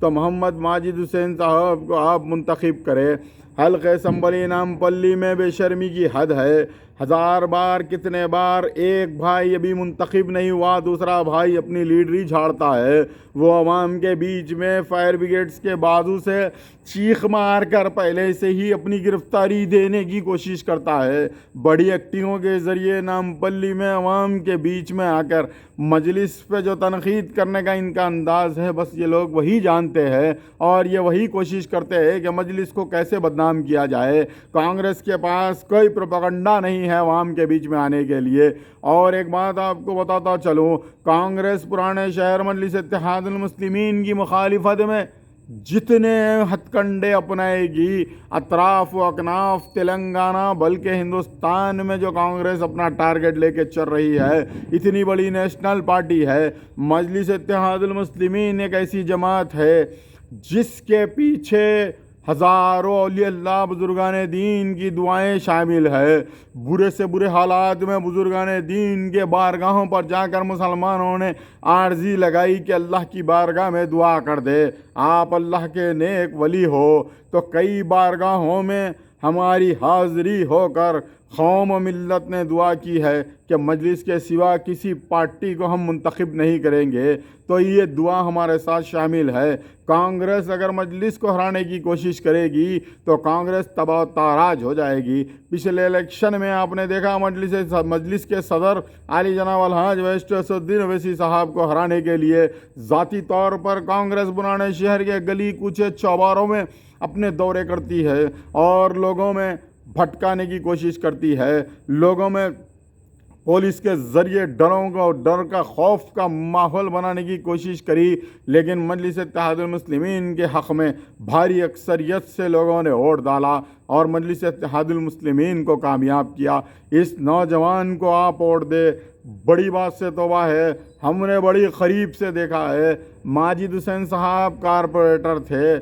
تو محمد ماجد حسین صاحب کو آپ منتخب کریں۔ حلقہ اسمبلی نامپلی میں بے شرمی کی حد ہے۔ 1000 بار کتنے بار ایک بھائی ابھی منتخب نہیں ہوا، دوسرا بھائی اپنی لیڈری جھاڑتا ہے، وہ عوام کے بیچ میں فائر بریگیڈز کے بازو سے چیخ مار کر پہلے سے ہی اپنی گرفتاری دینے کی کوشش کرتا ہے۔ بڑی ایکٹنگوں کے ذریعے نامپلی میں عوام کے بیچ میں آ کر مجلس پہ جو تنقید کرنے کا ان کا انداز ہے، بس یہ لوگ وہی جانتے ہیں اور یہ وہی کوشش کرتے ہیں کہ مجلس کو کیسے بدنام کیا جائے۔ کانگریس کے پاس کوئی پروپیگنڈا نہیں ہے عوام کے بیچ میں آنے کے لیے۔ اور ایک بات آپ کو بتاتا چلوں، کانگریس پرانے شہر مجلس اتحاد المسلمین کی مخالفت میں جتنے ہتھ کنڈے اپنائے گی اطراف و اکناف تلنگانہ بلکہ ہندوستان میں جو کانگریس اپنا ٹارگٹ لے کے چل رہی ہے، اتنی بڑی نیشنل پارٹی ہے۔ مجلس اتحاد المسلمین ایک ایسی جماعت ہے جس کے پیچھے ہزاروں اولیاء اللہ بزرگان دین کی دعائیں شامل ہے۔ برے سے برے حالات میں بزرگان دین کے بارگاہوں پر جا کر مسلمانوں نے عارضی لگائی کہ اللہ کی بارگاہ میں دعا کر دے، آپ اللہ کے نیک ولی ہو۔ تو کئی بارگاہوں میں ہماری حاضری ہو کر قوم و ملت نے دعا کی ہے کہ مجلس کے سوا کسی پارٹی کو ہم منتخب نہیں کریں گے، تو یہ دعا ہمارے ساتھ شامل ہے۔ کانگریس اگر مجلس کو ہرانے کی کوشش کرے گی تو کانگریس تباہ و تاراج ہو جائے گی۔ پچھلے الیکشن میں آپ نے دیکھا مجلس کے صدر علی جناب الحاج ویسٹ اسد الدین اویسی صاحب کو ہرانے کے لیے ذاتی طور پر کانگریس پرانے شہر کے گلی کوچے چوباروں میں اپنے دورے کرتی ہے اور لوگوں میں بھٹکانے کی کوشش کرتی ہے، لوگوں میں پولیس کے ذریعے ڈر کا خوف کا ماحول بنانے کی کوشش کری، لیکن مجلس اتحاد المسلمین کے حق میں بھاری اکثریت سے لوگوں نے ووٹ ڈالا اور مجلس اتحاد المسلمین کو کامیاب کیا۔ اس نوجوان کو آپ ووٹ دے، بڑی بات سے توبہ ہے۔ ہم نے بڑی قریب سے دیکھا ہے، ماجد حسین صاحب کارپوریٹر تھے،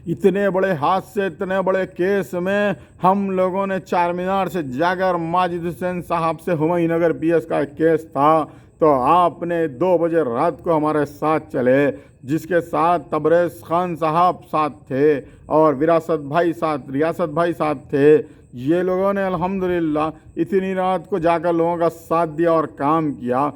اتنے بڑے حادثے اتنے بڑے کیس میں ہم لوگوں نے چار مینار سے جا کر ماجد حسین صاحب سے ہمایوں نگر پی ایس کا ایک کیس تھا، تو آپ نے 2 بجے رات کو ہمارے ساتھ چلے، جس کے ساتھ تبریز خان صاحب ساتھ تھے اور ریاست بھائی ساتھ تھے۔ یہ لوگوں نے الحمدللہ اتنی رات کو جا کر لوگوں کا ساتھ دیا اور کام کیا۔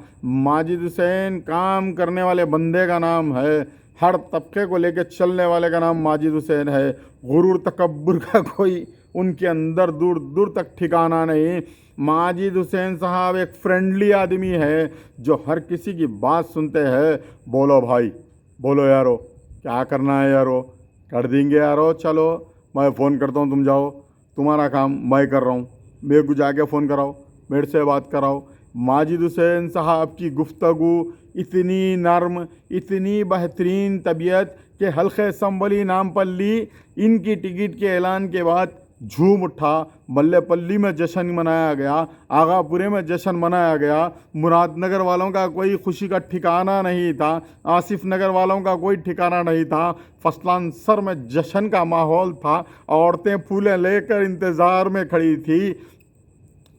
ماجد حسین کام کرنے والے بندے کا نام ہے، ہر طبقے کو لے کے چلنے والے کا نام ماجد حسین ہے۔ غرور تکبر کا کوئی ان کے اندر دور دور تک ٹھکانہ نہیں۔ ماجد حسین صاحب ایک فرینڈلی آدمی ہے جو ہر کسی کی بات سنتے ہیں۔ بولو بھائی، بولو یارو، کیا کرنا ہے یارو، کر دیں گے یارو، چلو میں فون کرتا ہوں، تم جاؤ، تمہارا کام میں کر رہا ہوں، میرے کو جا کے فون کراؤ، میرے سے بات کراؤ۔ ماجد حسین صاحب کی گفتگو اتنی نرم، اتنی بہترین طبیعت کہ حلقہ اسمبلی نامپلی ان کی ٹکٹ کے اعلان کے بعد جھوم اٹھا۔ ملے پلی میں جشن منایا گیا، آغا پورے میں جشن منایا گیا۔ مراد نگر والوں کا کوئی خوشی کا ٹھکانہ نہیں تھا، آصف نگر والوں کا کوئی ٹھکانہ نہیں تھا، فصلان سر میں جشن کا ماحول تھا، عورتیں پھولیں لے کر انتظار میں کھڑی تھی۔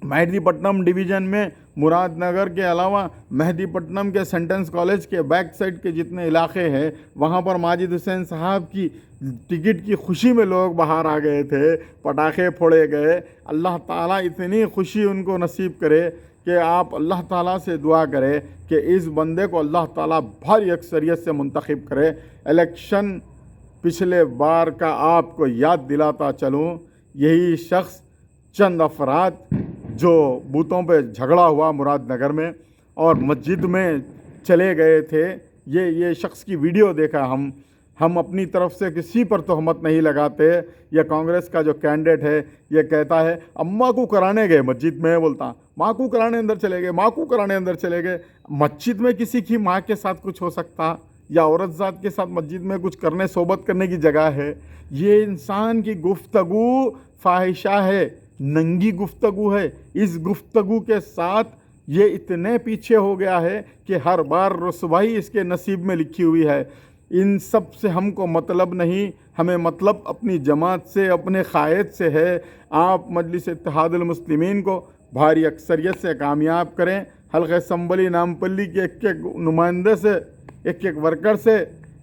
مہدی پٹنم ڈویژن میں مراد نگر کے علاوہ مہدی پٹنم کے سینٹنس کالج کے بیک سائڈ کے جتنے علاقے ہیں وہاں پر ماجد حسین صاحب کی ٹکٹ کی خوشی میں لوگ باہر آ گئے تھے، پٹاخے پھوڑے گئے۔ اللہ تعالیٰ اتنی خوشی ان کو نصیب کرے کہ آپ اللہ تعالیٰ سے دعا کرے کہ اس بندے کو اللہ تعالیٰ بھاری اکثریت سے منتخب کرے۔ الیکشن پچھلے بار کا آپ کو یاد دلاتا چلوں، یہی شخص چند افراد جو بوتھوں پہ جھگڑا ہوا مراد نگر میں اور مسجد میں چلے گئے تھے، یہ شخص کی ویڈیو دیکھا ہم اپنی طرف سے کسی پر تہمت نہیں لگاتے۔ یہ کانگریس کا جو کینڈیڈیٹ ہے یہ کہتا ہے اماں کو کرانے گئے مسجد میں، بولتا ماں کو کرانے اندر چلے گئے، ماں کو کرانے اندر چلے گئے۔ مسجد میں کسی کی ماں کے ساتھ کچھ ہو سکتا یا عورت ذات کے ساتھ مسجد میں کچھ کرنے صحبت کرنے کی جگہ ہے؟ یہ انسان کی گفتگو فاحشہ ہے، ننگی گفتگو ہے۔ اس گفتگو کے ساتھ یہ اتنے پیچھے ہو گیا ہے کہ ہر بار رسوائی اس کے نصیب میں لکھی ہوئی ہے۔ ان سب سے ہم کو مطلب نہیں، ہمیں مطلب اپنی جماعت سے، اپنے قائد سے ہے۔ آپ مجلس اتحاد المسلمین کو بھاری اکثریت سے کامیاب کریں۔ حلقہ اسمبلی نامپلی کے ایک ایک نمائندے سے، ایک ایک ورکر سے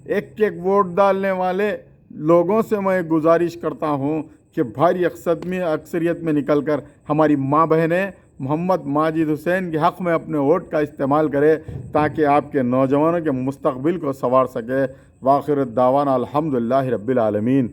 ایک ایک ووٹ ڈالنے والے لوگوں سے میں گزارش کرتا ہوں کہ بھاری اکثریت میں نکل کر ہماری ماں بہنیں محمد ماجد حسین کے حق میں اپنے ووٹ کا استعمال کرے تاکہ آپ کے نوجوانوں کے مستقبل کو سنوار سکے۔ وآخر الدعوانا الحمدللہ رب العالمین۔